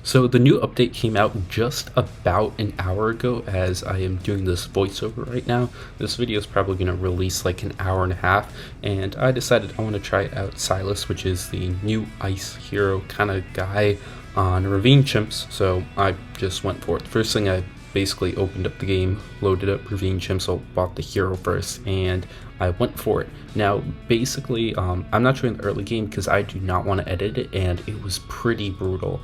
So the new update came out just about an hour ago as I am doing this voiceover right now. This video is probably going to release like an hour and a half, and I decided I want to try out Silas, which is the new ice hero kind of guy on Ravine CHIMPS, so I just went for it. First thing, I basically opened up the game, loaded up Ravine CHIMPS, so bought the hero first, and I went for it. Now, basically, I'm not showing the early game because I do not want to edit it, and it was pretty brutal.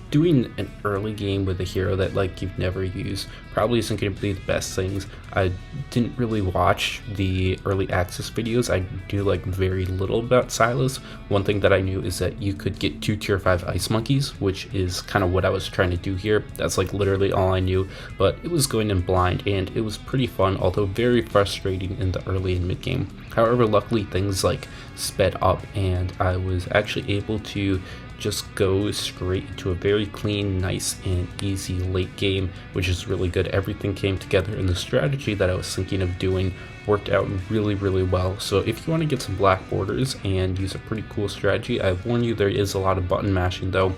Doing an early game with a hero that like you've never used probably isn't going to be the best things. I didn't really watch the early access videos. I knew like very little about Silas. One thing that I knew is that you could get 2 tier 5 ice monkeys, which is kind of what I was trying to do here. That's like literally all I knew, but it was going in blind, and it was pretty fun, although very frustrating in the early and mid game. However, luckily things like sped up, and I was actually able to just go straight into a very clean, nice, and easy late game, which is really good. Everything came together, and the strategy that I was thinking of doing worked out really well. So if you want to get some black borders and use a pretty cool strategy, I warn you there is a lot of button mashing though.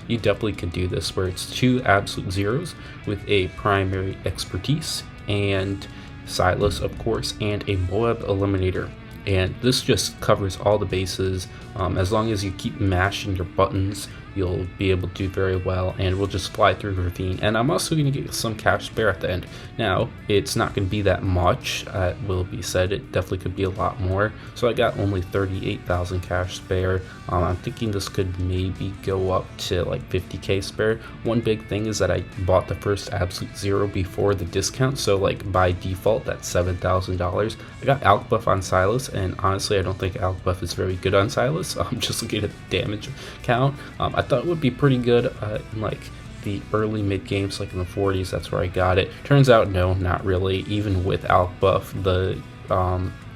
You definitely could do this where it's 2 absolute zeros with a primary expertise and Silas, of course, and a Moab eliminator, and this just covers all the bases. As long as you keep mashing your buttons, you'll be able to do very well, and we'll just fly through Ravine. And I'm also going to get some cash spare at the end. Now, it's not going to be that much, will be said. It definitely could be a lot more. So I got only 38,000 cash spare. I'm thinking this could maybe go up to like 50k spare. One big thing is that I bought the first absolute zero before the discount, so like by default that's $7,000. I got Alk buff on Silas, and honestly I don't think Alk buff is very good on Silas. I'm just looking at the damage count. I thought it would be pretty good in like the early mid games, like in the 40s. That's where I got it. Turns out no, not really. Even with Alk buff, the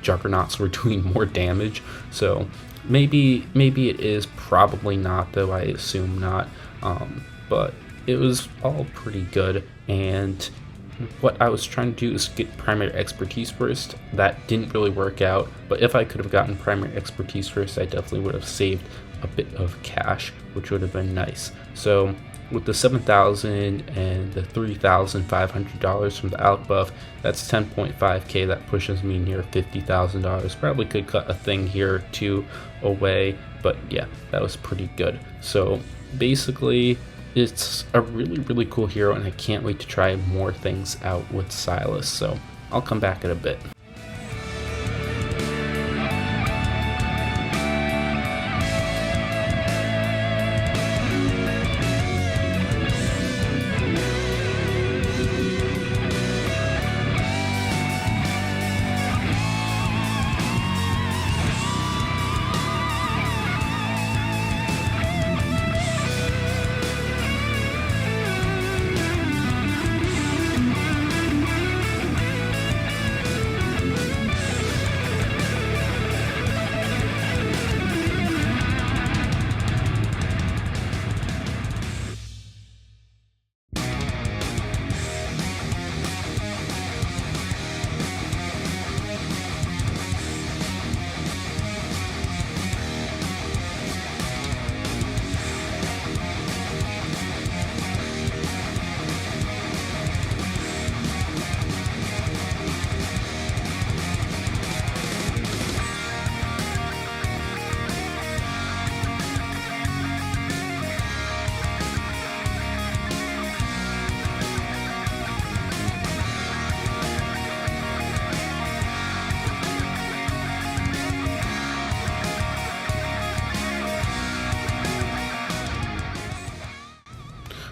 juggernauts were doing more damage, so maybe it is, probably not though, I assume not. But it was all pretty good, and what I was trying to do is get primary expertise first. That didn't really work out, but if I could have gotten primary expertise first, I definitely would have saved a bit of cash, which would have been nice. So with the 7,000 and the $3,500 from the Alk buff, that's 10.5k. that pushes me near $50,000. Probably could cut a thing here or two away, but yeah, that was pretty good. So basically it's a really cool hero, and I can't wait to try more things out with Silas, so I'll come back in a bit.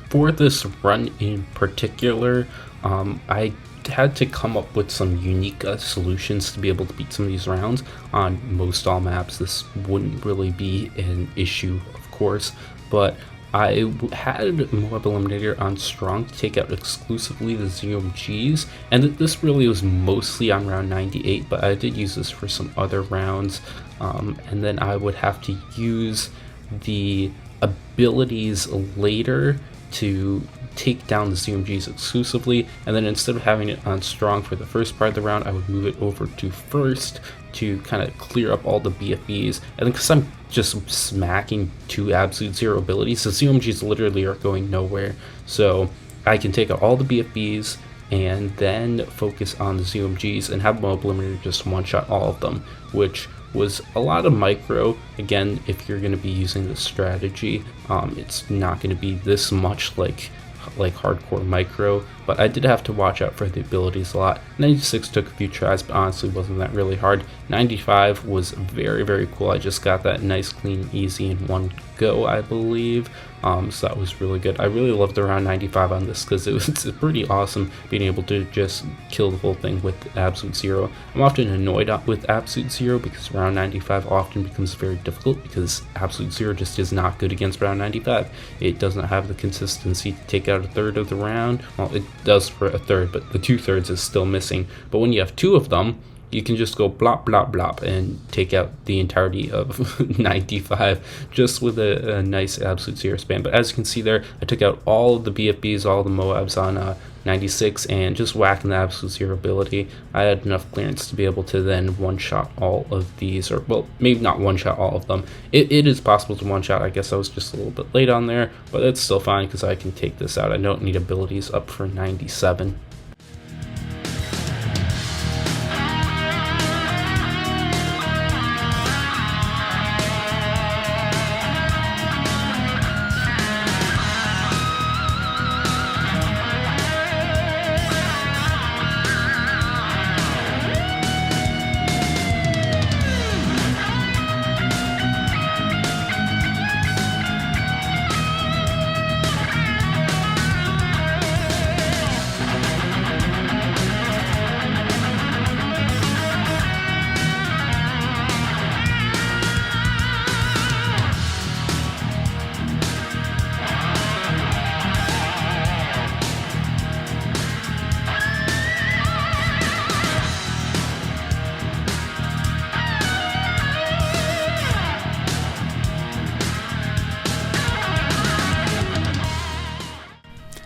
For this run in particular, I had to come up with some unique solutions to be able to beat some of these rounds. On most all maps, this wouldn't really be an issue, of course, but I had Moab Eliminator on Strong to take out exclusively the ZMGs, and this really was mostly on round 98, but I did use this for some other rounds, and then I would have to use the abilities later to take down the ZMGs exclusively, and then instead of having it on Strong for the first part of the round, I would move it over to first to kind of clear up all the BFBs, and then because I'm just smacking 2 absolute zero abilities, the ZOMGs literally are going nowhere. So I can take out all the BFBs and then focus on the ZOMGs and have Moab Eliminator just one-shot all of them, which was a lot of micro. Again, if you're going to be using this strategy, it's not going to be this much like hardcore micro, but I did have to watch out for the abilities a lot. 96 took a few tries, but honestly wasn't that really hard. 95 was very, very cool. I just got that nice, clean, easy in one go, I believe. So that was really good. I really loved the round 95 on this because it was pretty awesome being able to just kill the whole thing with absolute zero. I'm often annoyed with absolute zero because round 95 often becomes very difficult because absolute zero just is not good against round 95. It doesn't have the consistency to take out a third of the round. Well, it does for a third, but the 2/3 is still missing. But when you have 2 of them, you can just go blop, blop, blop and take out the entirety of 95 just with a nice absolute zero spam. But as you can see there, I took out all of the BFBs, all the Moabs on 96, and just whacking the absolute zero ability, I had enough clearance to be able to then one-shot all of these, or well, maybe not one-shot all of them. It is possible to one-shot. I guess I was just a little bit late on there, but it's still fine because I can take this out. I don't need abilities up for 97.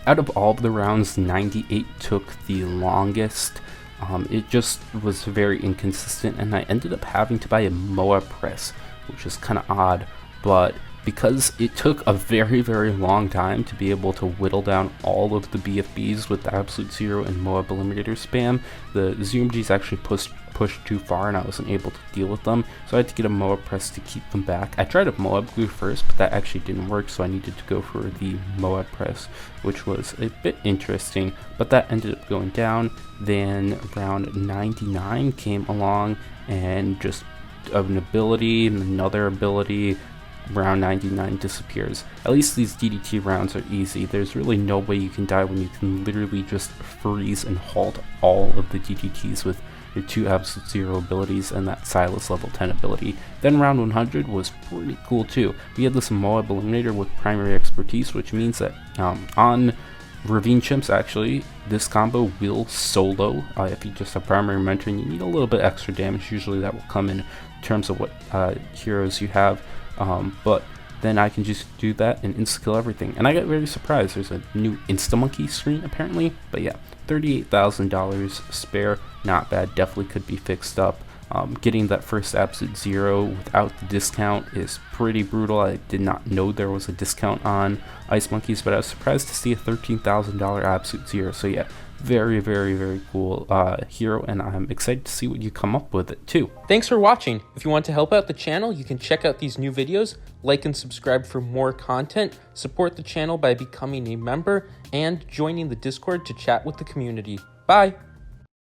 Out of all of the rounds, 98 took the longest. It just was very inconsistent, and I ended up having to buy a Moab press, which is kind of odd, but because it took a very, very long time to be able to whittle down all of the BFBs with the absolute zero and Moab Eliminator spam, the ZOMGs actually pushed too far and I wasn't able to deal with them, so I had to get a Moab press to keep them back. I tried a Moab glue first, but that actually didn't work, so I needed to go for the Moab press, which was a bit interesting, but that ended up going down. Then round 99 came along, and just an ability and another ability, round 99 disappears. At least these DDT rounds are easy. There's really no way you can die when you can literally just freeze and halt all of the DDTs with your 2 absolute zero abilities and that Silas level 10 ability. Then round 100 was pretty cool too. We had this Moab Eliminator with primary expertise, which means that on Ravine CHIMPS, actually, this combo will solo. If you just have primary mentoring, you need a little bit extra damage. Usually that will come in terms of what heroes you have. But then I can just do that and insta-kill everything. And I got very surprised. There's a new Insta-Monkey screen, apparently. But yeah, $38,000 spare. Not bad. Definitely could be fixed up. Getting that first absolute zero without the discount is pretty brutal. I did not know there was a discount on Ice Monkeys, but I was surprised to see a $13,000 absolute zero. So yeah, very, very, very cool hero, and I'm excited to see what you come up with it too. Thanks for watching. If you want to help out the channel, you can check out these new videos, like and subscribe for more content, support the channel by becoming a member, and joining the Discord to chat with the community. Bye!